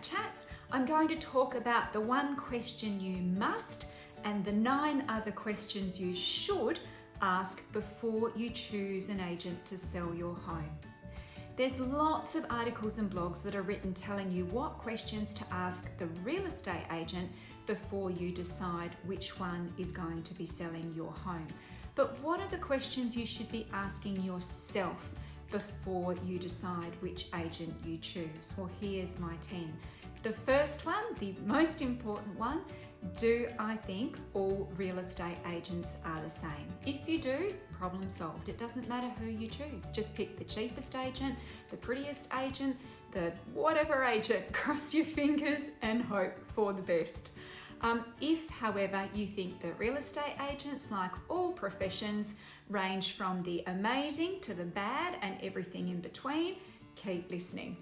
Chat Chats, I'm going to talk about the one question you must and the 9 other questions you should ask before you choose an agent to sell your home. There's lots of articles and blogs that are written telling you what questions to ask the real estate agent before you decide which one is going to be selling your home. But what are the questions you should be asking yourself before you decide which agent you choose? Well, here's my 10. The first one, the most important one, do I think all real estate agents are the same? If you do, problem solved. It doesn't matter who you choose. Just pick the cheapest agent, the prettiest agent, the whatever agent. Cross your fingers and hope for the best. If, however, you think that real estate agents, like all professions, range from the amazing to the bad and everything in between, keep listening.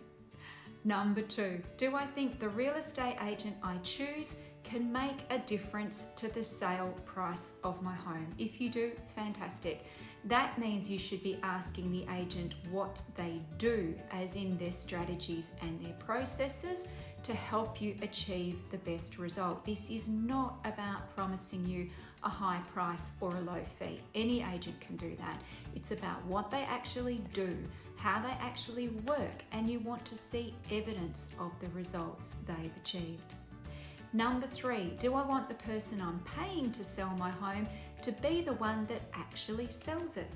Number 2, do I think the real estate agent I choose can make a difference to the sale price of my home? If you do, fantastic. That means you should be asking the agent what they do, as in their strategies and their processes, to help you achieve the best result. This is not about promising you a high price or a low fee. Any agent can do that. It's about what they actually do, how they actually work, and you want to see evidence of the results they've achieved. Number 3, do I want the person I'm paying to sell my home to be the one that actually sells it?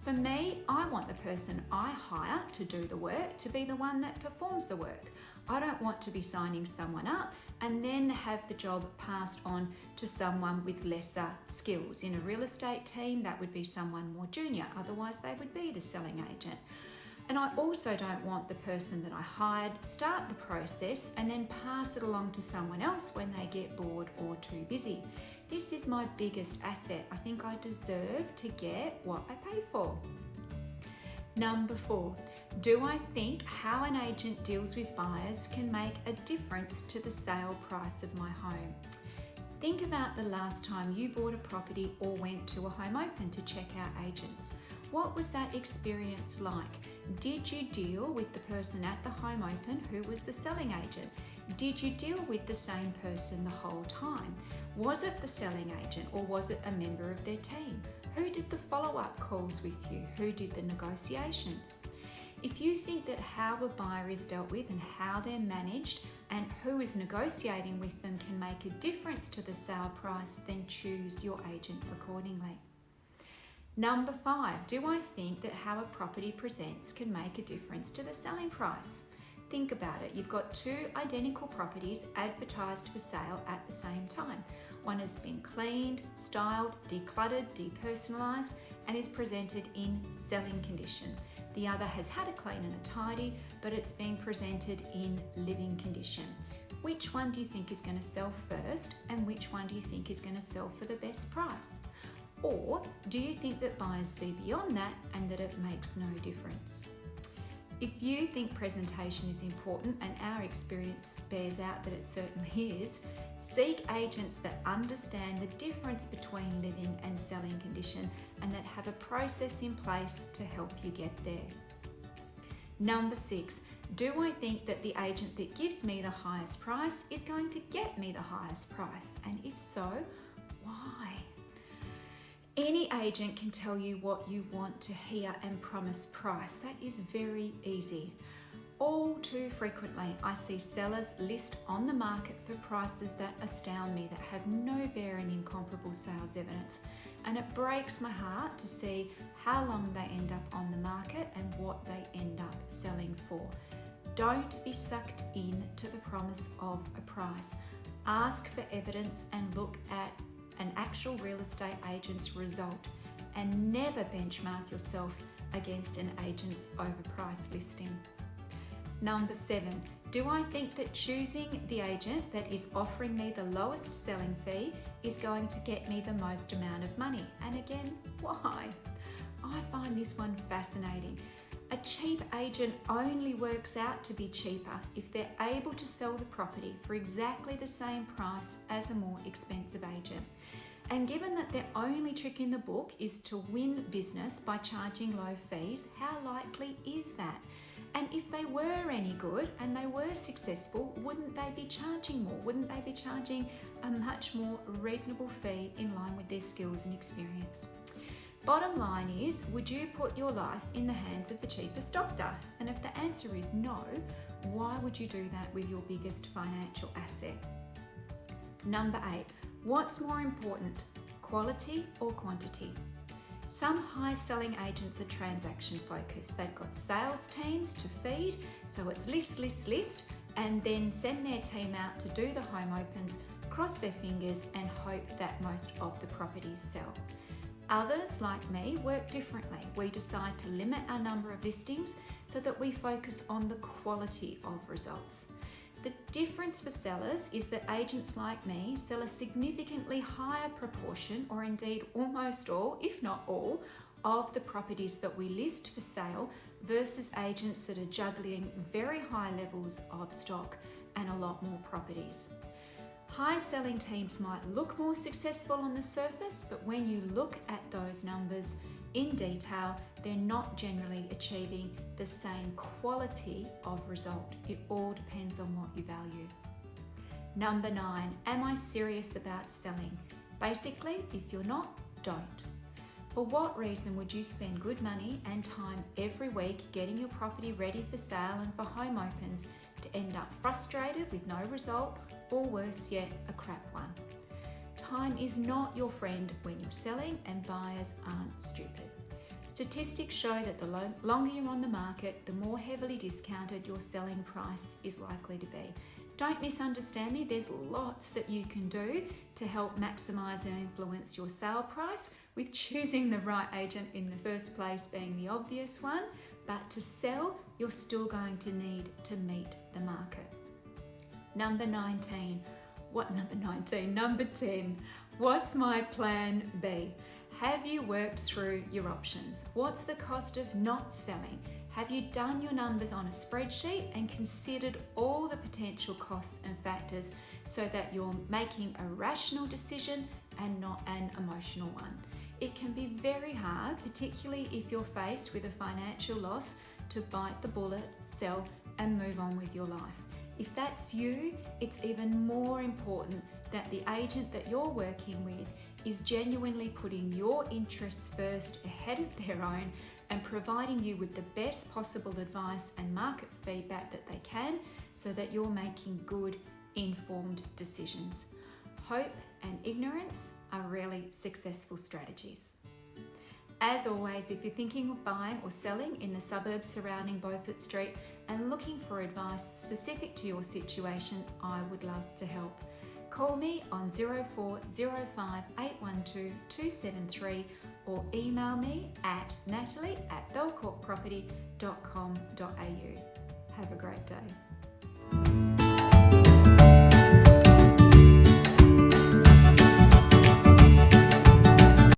For me, I want the person I hire to do the work to be the one that performs the work. I don't want to be signing someone up and then have the job passed on to someone with lesser skills. In a real estate team, that would be someone more junior, otherwise they would be the selling agent. And I also don't want the person that I hired start the process and then pass it along to someone else when they get bored or too busy. This is my biggest asset. I think I deserve to get what I pay for. Number 4, do I think how an agent deals with buyers can make a difference to the sale price of my home? Think about the last time you bought a property or went to a home open to check out agents. What was that experience like? Did you deal with the person at the home open who was the selling agent? Did you deal with the same person the whole time? Was it the selling agent or was it a member of their team? Who did the follow-up calls with you? Who did the negotiations? If you think that how a buyer is dealt with and how they're managed and who is negotiating with them can make a difference to the sale price, then choose your agent accordingly. Number 5, do I think that how a property presents can make a difference to the selling price? Think about it. You've got 2 identical properties advertised for sale at the same time. One has been cleaned, styled, decluttered, depersonalised, and is presented in selling condition. The other has had a clean and a tidy, but it's been presented in living condition. Which one do you think is going to sell first, and which one do you think is going to sell for the best price? Or do you think that buyers see beyond that and that it makes no difference? If you think presentation is important, and our experience bears out that it certainly is, seek agents that understand the difference between living and selling condition and that have a process in place to help you get there. Number 6, do I think that the agent that gives me the highest price is going to get me the highest price? And if so, why? Any agent can tell you what you want to hear and promise price. That is very easy. All too frequently, I see sellers list on the market for prices that astound me, that have no bearing in comparable sales evidence. And it breaks my heart to see how long they end up on the market and what they end up selling for. Don't be sucked in to the promise of a price. Ask for evidence and look at an actual real estate agent's result, and never benchmark yourself against an agent's overpriced listing. Number 7, do I think that choosing the agent that is offering me the lowest selling fee is going to get me the most amount of money? And again, why? I find this one fascinating. A cheap agent only works out to be cheaper if they're able to sell the property for exactly the same price as a more expensive agent. And given that their only trick in the book is to win business by charging low fees, how likely is that? And if they were any good and they were successful, wouldn't they be charging more? Wouldn't they be charging a much more reasonable fee in line with their skills and experience? Bottom line is, would you put your life in the hands of the cheapest doctor? And if the answer is no, why would you do that with your biggest financial asset? Number 8, what's more important, quality or quantity? Some high-selling agents are transaction focused. They've got sales teams to feed, so it's list, and then send their team out to do the home opens, cross their fingers and hope that most of the properties sell. Others, like me, work differently. We decide to limit our number of listings so that we focus on the quality of results. The difference for sellers is that agents like me sell a significantly higher proportion, or indeed almost all, if not all, of the properties that we list for sale versus agents that are juggling very high levels of stock and a lot more properties. High selling teams might look more successful on the surface, but when you look at those numbers in detail, they're not generally achieving the same quality of result. It all depends on what you value. Number 9, am I serious about selling? Basically, if you're not, don't. For what reason would you spend good money and time every week getting your property ready for sale and for home opens to end up frustrated with no result, or worse yet, a crap one? Time is not your friend when you're selling, and buyers aren't stupid. Statistics show that the longer you're on the market, the more heavily discounted your selling price is likely to be. Don't misunderstand me, there's lots that you can do to help maximise and influence your sale price, with choosing the right agent in the first place being the obvious one, but to sell, you're still going to need to meet the market. Number 10. What's my plan B? Have you worked through your options? What's the cost of not selling? Have you done your numbers on a spreadsheet and considered all the potential costs and factors so that you're making a rational decision and not an emotional one? It can be very hard, particularly if you're faced with a financial loss, to bite the bullet, sell, and move on with your life. If that's you, it's even more important that the agent that you're working with is genuinely putting your interests first ahead of their own and providing you with the best possible advice and market feedback that they can, so that you're making good, informed decisions. Hope and ignorance are really successful strategies. As always, if you're thinking of buying or selling in the suburbs surrounding Beaufort Street and looking for advice specific to your situation, I would love to help. Call me on 0405 812 273 or email me at natalie@belcourtproperty.com.au. Have a great day.